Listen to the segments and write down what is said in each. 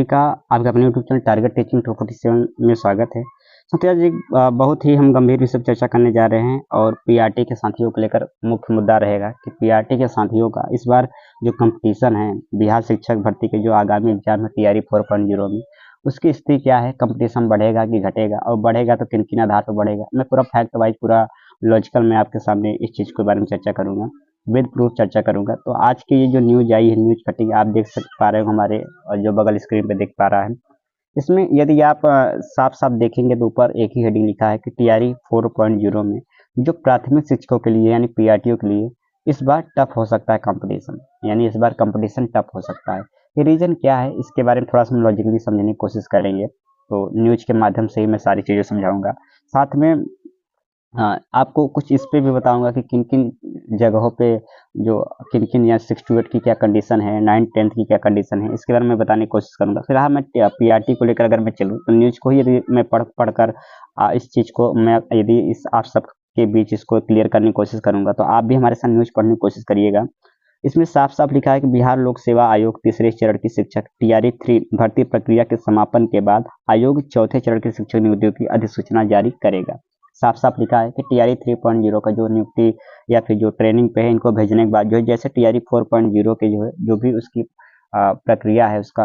सभी का आपके अपने यूट्यूब चैनल टारगेट टीचिंग 247 में स्वागत है। साथियों, आज एक बहुत ही हम गंभीर विषय पर चर्चा करने जा रहे हैं और पीआरटी के साथियों को लेकर मुख्य मुद्दा रहेगा कि पीआरटी के साथियों का इस बार जो कंपटीशन है बिहार शिक्षक भर्ती के जो आगामी एग्जाम है टीआरई 4.0 में, उसकी स्थिति क्या है, कंपटीशन बढ़ेगा कि घटेगा और बढ़ेगा तो किन किन आधार पर बढ़ेगा। मैं पूरा फैक्ट वाइज पूरा लॉजिकल मैं आपके सामने इस चीज़ के बारे में चर्चा करूंगा, विद प्रूफ चर्चा करूंगा। तो आज की ये जो न्यूज आई है, न्यूज कटिंग आप देख पा रहे हो हमारे जो बगल स्क्रीन पे देख पा रहा है। इसमें यदि आप साफ साफ देखेंगे तो ऊपर एक ही हेडिंग लिखा है कि टीआरई 4.0 में जो प्राथमिक शिक्षकों के लिए यानी पीआरटीओ के लिए इस बार टफ हो सकता है कंपटीशन, यानी इस बार कंपटीशन टफ हो सकता है। ये रीजन क्या है, इसके बारे में थोड़ा सा हम लॉजिकली समझने की कोशिश करेंगे। तो न्यूज के माध्यम से ही मैं सारी चीज़ें समझाऊंगा। साथ में आपको कुछ इस पे भी बताऊंगा कि किन किन जगहों पे जो किन किन या 6 to 8 की क्या कंडीशन है, 9 10 की क्या कंडीशन है, इसके बारे में बताने की कोशिश करूंगा। फिलहाल मैं पीआरटी को लेकर अगर मैं चलूँ तो न्यूज को ही यदि मैं पढ़कर इस चीज़ को मैं यदि इस आप सब के बीच इसको क्लियर करने की कोशिश करूंगा तो आप भी हमारे साथ न्यूज पढ़ने की कोशिश करिएगा। इसमें साफ साफ लिखा है कि बिहार लोक सेवा आयोग तीसरे चरण की शिक्षक टीआरई 3 भर्ती प्रक्रिया के समापन के बाद आयोग चौथे चरण की शिक्षक नियुक्तियों की अधिसूचना जारी करेगा। साफ साफ लिखा है कि टीआरई 3.0 का जो नियुक्ति या फिर जो ट्रेनिंग पे है इनको भेजने के बाद जो है जैसे टीआरई 4.0 के जो है जो भी उसकी प्रक्रिया है उसका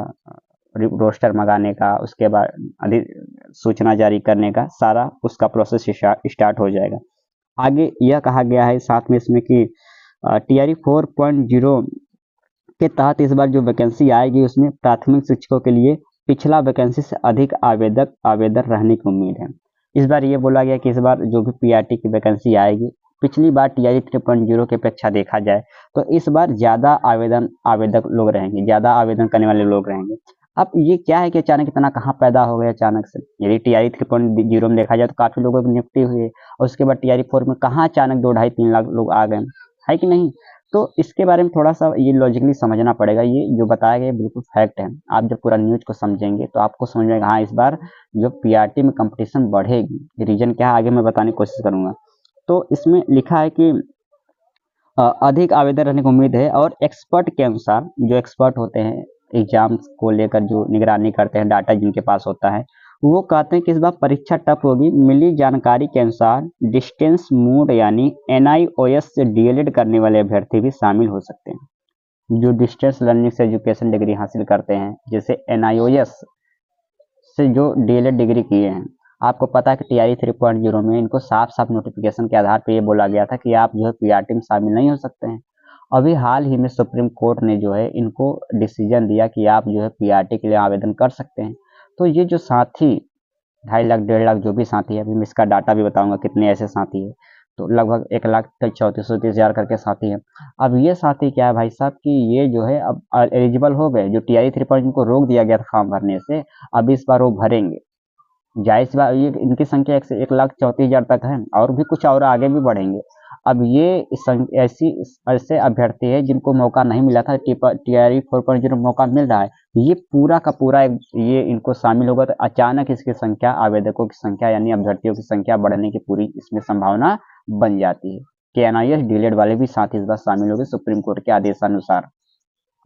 रोस्टर मंगाने का, उसके बाद अधिसूचना जारी करने का सारा उसका प्रोसेस स्टार्ट हो जाएगा। आगे यह कहा गया है साथ में इसमें कि टीआरई 4.0 के तहत इस बार जो वैकेंसी आएगी उसमें प्राथमिक शिक्षकों के लिए पिछला वैकेंसी से अधिक आवेदन रहने की उम्मीद है। इस बार ये बोला गया कि इस बार जो भी पीआरटी की वैकेंसी आएगी पिछली बार टीआरई 3.0 की अपेक्षा देखा जाए तो इस बार ज़्यादा आवेदक लोग रहेंगे, ज़्यादा आवेदन करने वाले लोग रहेंगे। अब ये क्या है कि अचानक इतना कहाँ पैदा हो गया अचानक से। यदि टीआरई 3.0 में देखा जाए तो काफ़ी लोगों की नियुक्ति हुई है और उसके बाद टीआरई 4 में कहाँ अचानक 2 ढाई 3 लाख लोग आ गए, है कि नहीं। तो इसके बारे में थोड़ा सा ये लॉजिकली समझना पड़ेगा। ये जो बताया गया बिल्कुल फैक्ट है। आप जब पूरा न्यूज को समझेंगे तो आपको समझ में आएगा हाँ इस बार जो पीआरटी में कंपटीशन बढ़ेगी। रीजन क्या है आगे मैं बताने की कोशिश करूंगा। तो इसमें लिखा है कि अधिक आवेदन रहने की उम्मीद है और एक्सपर्ट के अनुसार जो एक्सपर्ट होते हैं एग्जाम्स को लेकर जो निगरानी करते हैं, डाटा जिनके पास होता है, वो कहते हैं कि इस बार परीक्षा टफ होगी। मिली जानकारी के अनुसार डिस्टेंस मोड यानी एनआईओएस से डीएलएड करने वाले अभ्यर्थी भी शामिल हो सकते हैं। जो डिस्टेंस लर्निंग से एजुकेशन डिग्री हासिल करते हैं, जैसे एनआईओएस से जो डीएलएड डिग्री किए हैं। आपको पता है कि टीआरई 3.0 में इनको साफ साफ नोटिफिकेशन के आधार पर यह बोला गया था कि आप जो है पीआरटी में शामिल नहीं हो सकते हैं। अभी हाल ही में सुप्रीम कोर्ट ने जो है इनको डिसीजन दिया कि आप जो है पीआरटी के लिए आवेदन कर सकते हैं। तो ये जो साथी 2.5 लाख 1.5 लाख जो भी साथी है, अभी मैं इसका डाटा भी बताऊंगा कितने ऐसे साथी है, तो लगभग 1,34,30,000 करके साथी हैं। अब ये साथी क्या है भाई साहब कि ये जो है अब एलिजिबल हो गए। जो टीआरई 3.0 को रोक दिया गया था फॉर्म भरने से, अब इस बार वो भरेंगे। जाहिर सी बात, ये इनकी संख्या 1,34,000 तक है और भी कुछ और आगे भी बढ़ेंगे। अब ये ऐसे अभ्यर्थी है जिनको मौका नहीं मिला था, टीआरई 4.0 मौका मिल रहा है, ये पूरा का पूरा ये इनको शामिल होगा तो अचानक इसकी संख्या, आवेदकों की संख्या यानी अभ्यर्थियों की संख्या बढ़ने की पूरी इसमें संभावना बन जाती है कि एनआईओएस डीएलएड वाले भी साथ इस बार शामिल हो गए सुप्रीम कोर्ट के आदेशानुसार।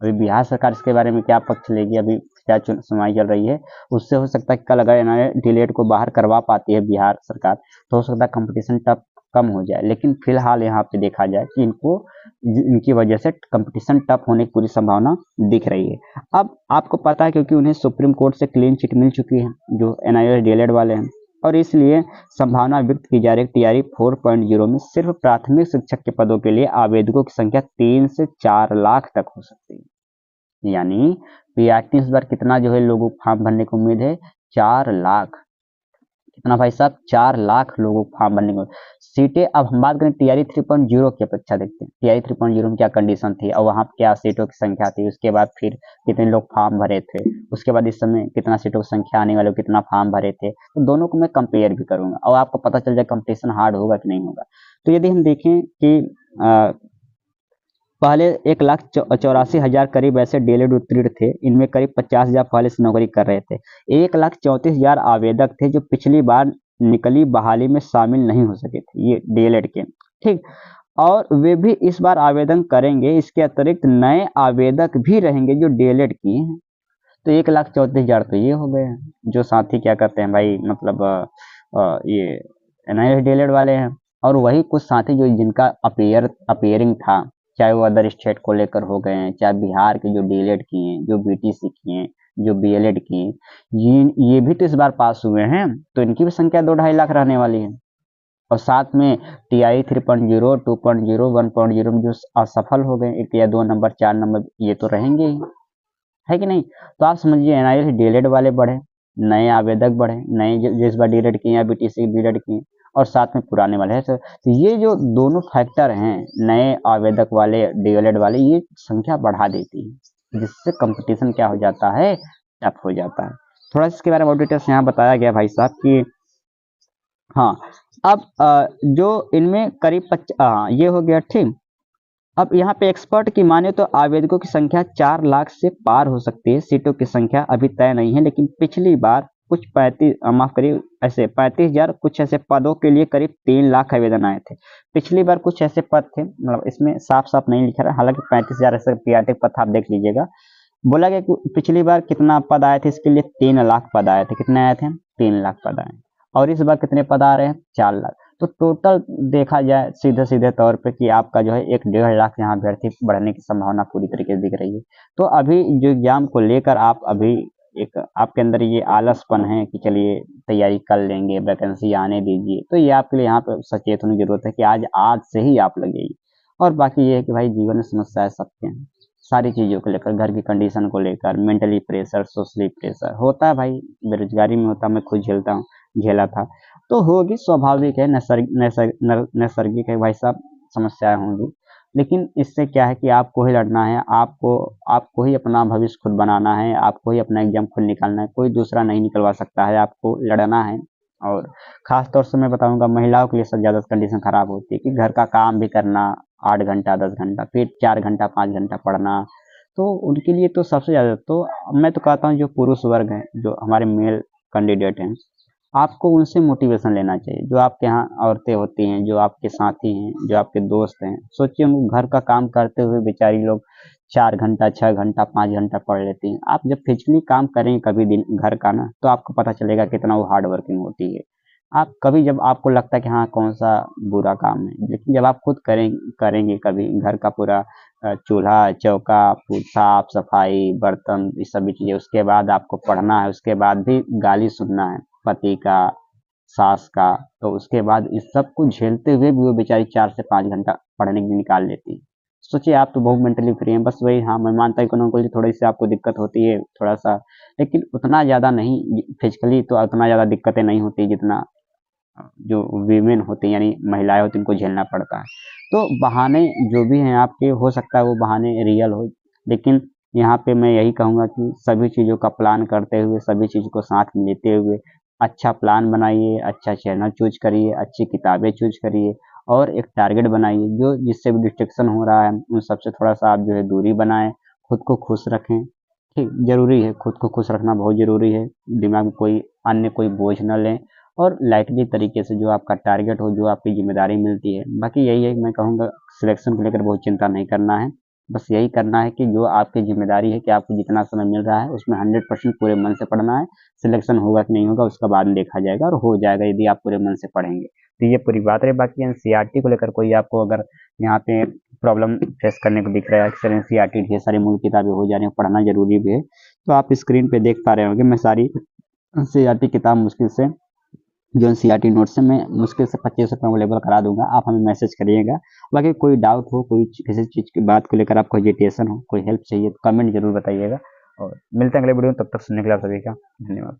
अभी बिहार सरकार इसके बारे में क्या पक्ष लेगी, अभी क्या सुनवाई चल रही है, उससे हो सकता है कि कल अगर एनआईओएस डीएलएड को बाहर करवा पाती है बिहार सरकार तो हो सकता है कंपटीशन टफ कम हो जाए। लेकिन फिलहाल यहाँ पे देखा जाए कि इनकी वजह से कंपटीशन टफ होने की पूरी संभावना दिख रही है। अब आपको पता है क्योंकि उन्हें सुप्रीम कोर्ट से क्लीन चिट मिल चुकी है जो एनआईओएस डीएलएड वाले हैं, और इसलिए संभावना व्यक्त की जा रही है टीआरई 4.0 में सिर्फ प्राथमिक शिक्षक के पदों के लिए आवेदकों की संख्या 3 से 4 लाख तक हो सकती है। यानी पीआरटी इस बार कितना जो है लोगों को फॉर्म भरने की उम्मीद है, 4 लाख। कितना भाई साहब, 4 लाख लोगों को फॉर्म भरने को सीटें। अब हम बात करें टीआरई 3.0 की अपेक्षा, देखते हैं टीआरई 3.0 में क्या कंडीशन थी और वहाँ क्या सीटों की संख्या थी, उसके बाद फिर कितने लोग फॉर्म भरे थे, उसके बाद इस समय कितना सीटों की संख्या आने वाले कितना फॉर्म भरे थे। तो दोनों को मैं कंपेयर भी करूंगा और आपको पता चल जाए कंपटीशन हार्ड होगा कि नहीं होगा। तो यदि हम देखें कि पहले 1,84,000 करीब ऐसे डीएलएड उत्तीर्ण थे, इनमें करीब 50,000 पहले से नौकरी कर रहे थे। 1,34,000 आवेदक थे जो पिछली बार निकली बहाली में शामिल नहीं हो सके थे, ये डीएलएड के, ठीक। और वे भी इस बार आवेदन करेंगे। इसके अतिरिक्त नए आवेदक भी रहेंगे जो डीएलएड किए हैं। तो 1,34,000 तो ये हो गए हैं, जो साथी क्या करते हैं भाई, मतलब ये NIL वाले हैं। और वही कुछ साथी जो जिनका अपियरिंग था, चाहे वो अदर स्टेट को लेकर हो गए हैं, चाहे बिहार के जो डीएलएड किए हैं, जो बीटीसी किए हैं, जो बीएलएड किए, ये भी तो इस बार पास हुए हैं, तो इनकी भी संख्या 2-2.5 लाख रहने वाली है। और साथ में TI 3.0, 2.0, 1.0 में जो असफल हो गए, 1 या 2 नंबर, 4 नंबर, ये तो रहेंगे ही, है कि नहीं। तो आप समझिए NIL डीएलएड वाले बढ़े, नए आवेदक बढ़े, नए जिस बार डीएलएड किए या बीटीसी डीएलएड किए, और साथ में पुराने वाले हैं। तो ये जो दोनों फैक्टर हैं, नए आवेदक वाले, डीएलएड वाले, ये संख्या बढ़ा देती है, जिससे कंपटीशन क्या हो जाता है, टफ हो जाता है। थोड़ा सा इसके बारे में और डिटेल्स यहाँ बताया गया भाई साहब कि हाँ, अब जो इनमें करीब ये हो गया, ठीक। अब यहाँ पे एक्सपर्ट की माने तो आवेदकों की संख्या 4 लाख से पार हो सकती है। सीटों की संख्या अभी तय नहीं है, लेकिन पिछली बार कुछ 35, माफ करिए, ऐसे 35,000 कुछ ऐसे पदों के लिए करीब 3 लाख आवेदन आए थे। पिछली बार कुछ ऐसे पद थे, मतलब इसमें साफ साफ नहीं लिखा रहा, हालांकि 35,000 ऐसे पीआरटी पद था, आप देख लीजिएगा। बोला गया कि पिछली बार कितना पद आए थे, इसके लिए 3 लाख पद आए थे। कितने आए थे? 3 लाख पद आए। और इस बार कितने पद आ रहे हैं? 4 लाख। तो टोटल देखा जाए सीधे सीधे तौर पे कि आपका जो है 1-1.5 लाख यहाँ अभ्यर्थी बढ़ने की संभावना पूरी तरीके से दिख रही है। तो अभी जो एग्जाम को लेकर आप अभी एक आपके अंदर ये आलसपन है कि चलिए तैयारी कर लेंगे, वैकेंसी आने दीजिए, तो ये आपके लिए यहाँ पे सचेत होने की जरूरत है कि आज से ही आप लगेगी। और बाकी ये है कि भाई जीवन में समस्याएं सबके हैं, सारी चीज़ों को लेकर, घर की कंडीशन को लेकर, मेंटली प्रेशर, सोशली प्रेशर होता है भाई, बेरोजगारी में होता है, मैं खुद झेलता हूँ, झेला था। तो होगी, स्वाभाविक है, नैसर्गिक है भाई साहब, समस्याएं होंगी। लेकिन इससे क्या है कि आपको ही लड़ना है, आपको ही अपना भविष्य खुद बनाना है, आपको ही अपना एग्जाम खुद निकालना है, कोई दूसरा नहीं निकलवा सकता है, आपको लड़ना है। और खास तौर से मैं बताऊंगा, महिलाओं के लिए सबसे ज़्यादा कंडीशन खराब होती है कि घर का काम भी करना, 8 घंटा 10 घंटा, फिर 4 घंटा 5 घंटा पढ़ना, तो उनके लिए तो सबसे ज़्यादा। तो मैं तो कहता हूँ जो पुरुष वर्ग हैं, जो हमारे मेल कैंडिडेट हैं, आपको उनसे मोटिवेशन लेना चाहिए। जो आपके यहाँ औरतें होती हैं, जो आपके साथी हैं, जो आपके दोस्त हैं, सोचिए उन घर का काम करते हुए बेचारी लोग 4 घंटा 6 घंटा 5 घंटा पढ़ लेती हैं। आप जब फिजिकली काम करेंगे कभी दिन घर का ना, तो आपको पता चलेगा कितना वो हार्ड वर्किंग होती है। आप कभी जब आपको लगता है कि हाँ कौन सा बुरा काम है, लेकिन जब आप खुद करेंगे कभी घर का पूरा चूल्हा चौका, साफ सफाई, बर्तन, ये सभी चीजें, उसके बाद आपको पढ़ना है, उसके बाद भी गाली सुनना है पति का, सास का, तो उसके बाद इस सब को झेलते हुए भी वो बेचारी 4 से 5 घंटा पढ़ने के लिए निकाल लेती है। सोचिए, आप तो बहुत मेंटली फ्री हैं, बस वही, हाँ मैं मानता हूँ इकोनॉमिकली थोड़ी सी आपको दिक्कत होती है, थोड़ा सा, लेकिन उतना ज़्यादा नहीं, फिजिकली तो उतना ज़्यादा दिक्कतें नहीं होती जितना जो वीमेन होती हैं, यानी महिलाएं होती हैं, उनको झेलना पड़ता है। तो बहाने जो भी हैं आपके, हो सकता है वो बहाने रियल हो, लेकिन यहाँ पे मैं यही कहूँगा कि सभी चीज़ों का प्लान करते हुए, सभी चीज़ को साथ में लेते हुए अच्छा प्लान बनाइए, अच्छा चैनल चूज करिए, अच्छी किताबें चूज करिए, और एक टारगेट बनाइए। जो जिससे भी डिस्ट्रैक्शन हो रहा है उन सबसे थोड़ा सा आप जो है दूरी बनाएं, खुद को खुश रखें। ठीक, जरूरी है, खुद को खुश रखना बहुत जरूरी है, दिमाग में कोई अन्य कोई बोझ न लें, और लाइटली तरीके से जो आपका टारगेट हो, जो आपकी जिम्मेदारी मिलती है, बाकी यही है, मैं कहूँगा सिलेक्शन को लेकर बहुत चिंता नहीं करना है। बस यही करना है कि जो आपकी जिम्मेदारी है कि आपको जितना समय मिल रहा है उसमें 100% पूरे मन से पढ़ना है। सिलेक्शन होगा कि नहीं होगा उसका बाद में देखा जाएगा, और हो जाएगा यदि आप पूरे मन से पढ़ेंगे। तो ये पूरी बात रही। बाकी एनसीईआरटी को लेकर कोई आपको अगर यहाँ पे प्रॉब्लम फेस करने को दिख रहा है, अक्सर एनसीईआरटी ढेर सारी मूल किताबें हो जा रही हैं, पढ़ना जरूरी भी है, तो आप स्क्रीन पे देख पा रहे होंगे, मैं सारी एनसीईआरटी किताब मुश्किल से, जो एनसीईआरटी नोट्स है, मैं मुश्किल से 25 रुपये में अवेलेबल करा दूंगा, आप हमें मैसेज करिएगा। बाकी कोई डाउट हो, कोई किसी चीज़ की बात को लेकर आपको एजिटेशन हो, कोई हेल्प चाहिए, तो कमेंट जरूर बताइएगा। और मिलते हैं अगले वीडियो में, तब तक सुनने के लिए आप सभी का धन्यवाद।